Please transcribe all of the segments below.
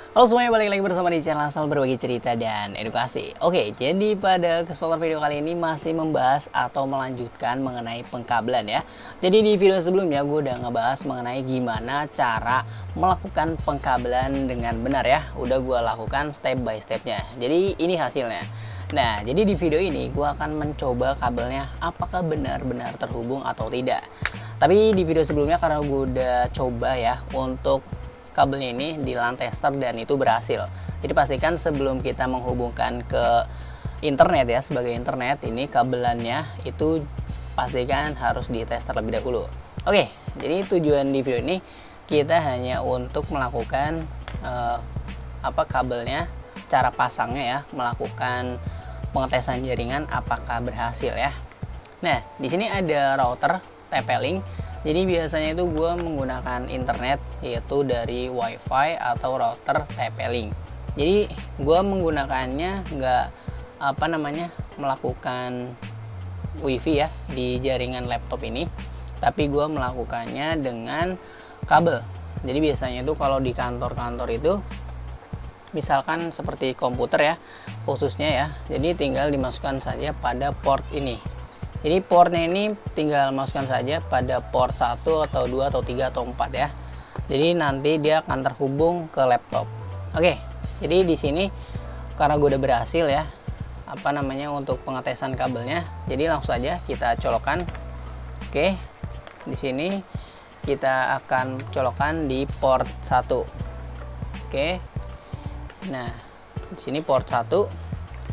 Halo semuanya, balik lagi bersama di channel Asal Berbagi Cerita dan Edukasi. Oke, jadi pada kesempatan video kali ini masih membahas atau melanjutkan mengenai pengkabelan ya. Jadi di video sebelumnya gue udah ngebahas mengenai gimana cara melakukan pengkabelan dengan benar ya. Udah gue lakukan step by stepnya. Jadi ini hasilnya. Nah, jadi di video ini gue akan mencoba kabelnya apakah benar-benar terhubung atau tidak. Tapi di video sebelumnya karena gue udah coba ya untuk kabelnya ini di LAN tester dan itu berhasil. Jadi pastikan sebelum kita menghubungkan ke internet ya, sebagai internet ini kabelannya itu pastikan harus dites terlebih dahulu. Oke, jadi tujuan di video ini kita hanya untuk melakukan kabelnya, cara pasangnya ya, melakukan pengetesan jaringan apakah berhasil ya. Nah, di sini ada router TP-Link. Jadi biasanya itu gue menggunakan internet yaitu dari WiFi atau router TP-Link. Jadi gue menggunakannya nggak melakukan WiFi ya di jaringan laptop ini, tapi gue melakukannya dengan kabel. Jadi biasanya itu kalau di kantor-kantor itu misalkan seperti komputer ya khususnya ya, jadi tinggal dimasukkan saja pada port ini. Jadi portnya ini tinggal masukkan saja pada port 1 atau 2 atau 3 atau 4 ya. Jadi nanti dia akan terhubung ke laptop. Oke, jadi di sini karena gue udah berhasil ya untuk pengetesan kabelnya. Jadi langsung saja kita colokkan. Oke, di sini kita akan colokkan di port 1. Oke. Nah, di sini port 1.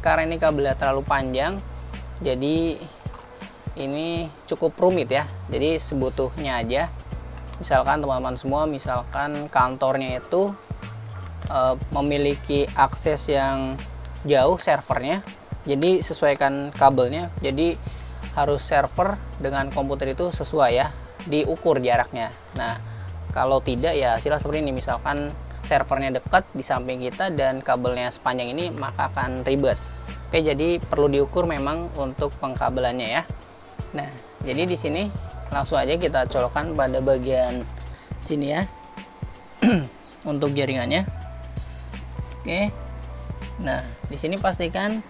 Karena ini kabelnya terlalu panjang, jadi ini cukup rumit ya. Jadi sebutuhnya aja. Misalkan teman-teman semua, misalkan kantornya itu memiliki akses yang jauh servernya, jadi sesuaikan kabelnya. Jadi harus server dengan komputer itu sesuai ya, diukur jaraknya. Nah, kalau tidak ya hasilnya seperti ini. Misalkan servernya dekat di samping kita dan kabelnya sepanjang ini, maka akan ribet. Oke, jadi perlu diukur memang untuk pengkabelannya ya. Nah, jadi di sini langsung aja kita colokkan pada bagian sini ya untuk jaringannya. Oke. Nah, di sini pastikan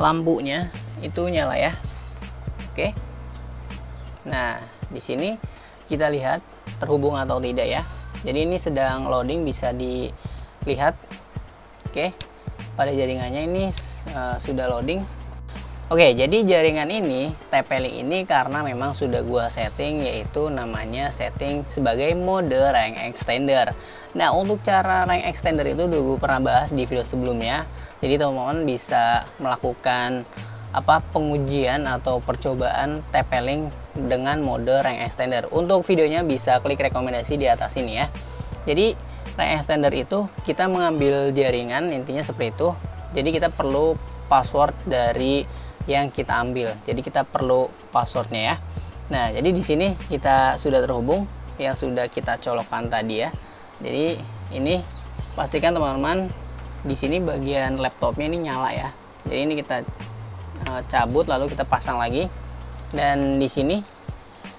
lampunya itu nyala ya. Oke. Nah, di sini kita lihat terhubung atau tidak ya. Jadi ini sedang loading, bisa dilihat. Oke. Pada jaringannya ini sudah loading. Oke, jadi jaringan ini, TP-Link ini karena memang sudah gua setting, yaitu namanya setting sebagai mode rank extender. Nah, untuk cara rank extender itu udah gue pernah bahas di video sebelumnya. Jadi teman-teman bisa melakukan pengujian atau percobaan TP-Link dengan mode rank extender. Untuk videonya bisa klik rekomendasi di atas ini ya. Jadi rank extender itu kita mengambil jaringan, intinya seperti itu. Jadi kita perlu password dari yang kita ambil. Jadi kita perlu passwordnya ya. Nah, jadi di sini kita sudah terhubung yang sudah kita colokkan tadi ya. Jadi ini pastikan teman-teman di sini bagian laptopnya ini nyala ya. Jadi ini kita cabut lalu kita pasang lagi dan di sini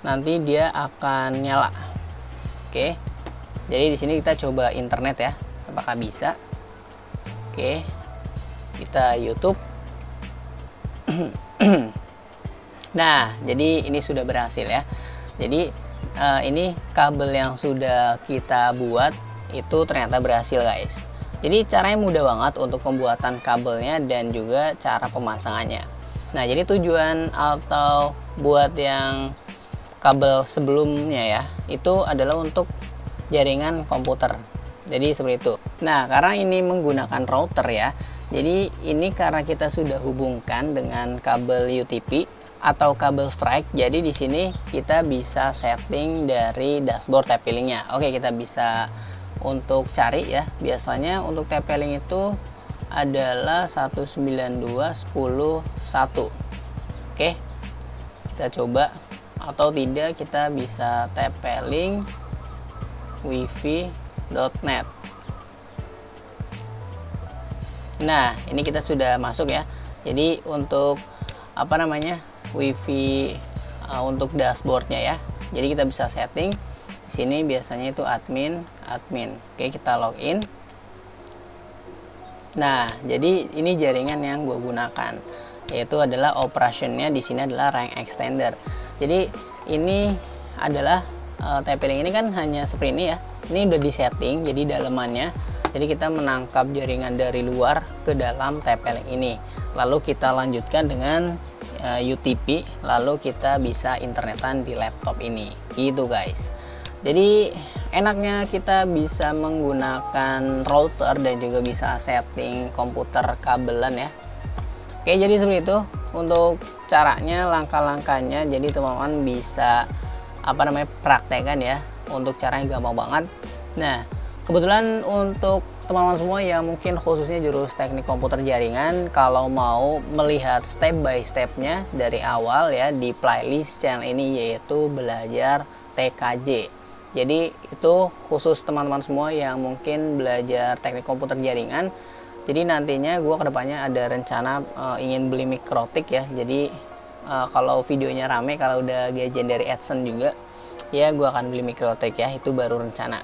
nanti dia akan nyala. Oke. Jadi di sini kita coba internet ya. Apakah bisa? Oke. Kita YouTube. Nah, jadi ini sudah berhasil ya. Jadi ini kabel yang sudah kita buat itu ternyata berhasil guys. Jadi caranya mudah banget untuk pembuatan kabelnya dan juga cara pemasangannya. Nah, jadi tujuan atau buat yang kabel sebelumnya ya, itu adalah untuk jaringan komputer. Jadi seperti itu. Nah, karena ini menggunakan router ya, jadi ini karena kita sudah hubungkan dengan kabel UTP atau kabel strike. Jadi di sini kita bisa setting dari dashboard TP-Link-nya. Oke, kita bisa untuk cari ya. Biasanya untuk TP-Link itu adalah 192.10.1. Oke. Kita coba atau tidak kita bisa TP-Link wifi.net. Nah, ini kita sudah masuk ya. Jadi untuk wifi untuk dashboardnya ya. Jadi kita bisa setting. Di sini biasanya itu admin. Oke, kita login. Nah, jadi ini jaringan yang gue gunakan, yaitu adalah operationnya di sini adalah rank extender. Jadi ini adalah TP-Link ini kan hanya seperti ini ya. Ini udah disetting jadi dalemannya. Jadi kita menangkap jaringan dari luar ke dalam TP-Link ini. Lalu kita lanjutkan dengan UTP, lalu kita bisa internetan di laptop ini. Gitu guys. Jadi enaknya kita bisa menggunakan router dan juga bisa setting komputer kabelan ya. Oke, jadi seperti itu untuk caranya, langkah-langkahnya. Jadi teman-teman bisa praktekkan ya. Untuk caranya gampang banget. Nah, kebetulan untuk teman-teman semua yang mungkin khususnya jurus teknik komputer jaringan, kalau mau melihat step by stepnya dari awal ya di playlist channel ini, yaitu belajar TKJ. Jadi itu khusus teman-teman semua yang mungkin belajar teknik komputer jaringan. Jadi nantinya gue kedepannya ada rencana ingin beli mikrotik ya. Jadi kalau videonya rame, kalau udah gajian dari AdSense juga, ya gue akan beli mikrotik ya. Itu baru rencana.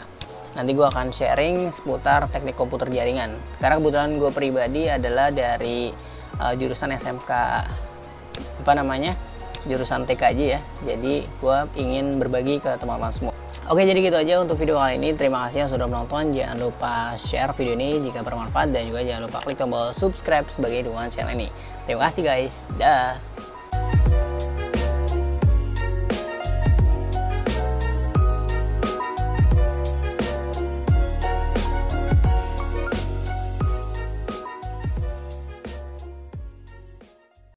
Nanti gue akan sharing seputar teknik komputer jaringan. Karena kebetulan gue pribadi adalah dari jurusan SMK jurusan TKJ ya. Jadi gue ingin berbagi ke teman-teman semua. Oke, jadi gitu aja untuk video kali ini. Terima kasih yang sudah menonton. Jangan lupa share video ini jika bermanfaat, dan juga jangan lupa klik tombol subscribe sebagai dukungan channel ini. Terima kasih guys. Dah.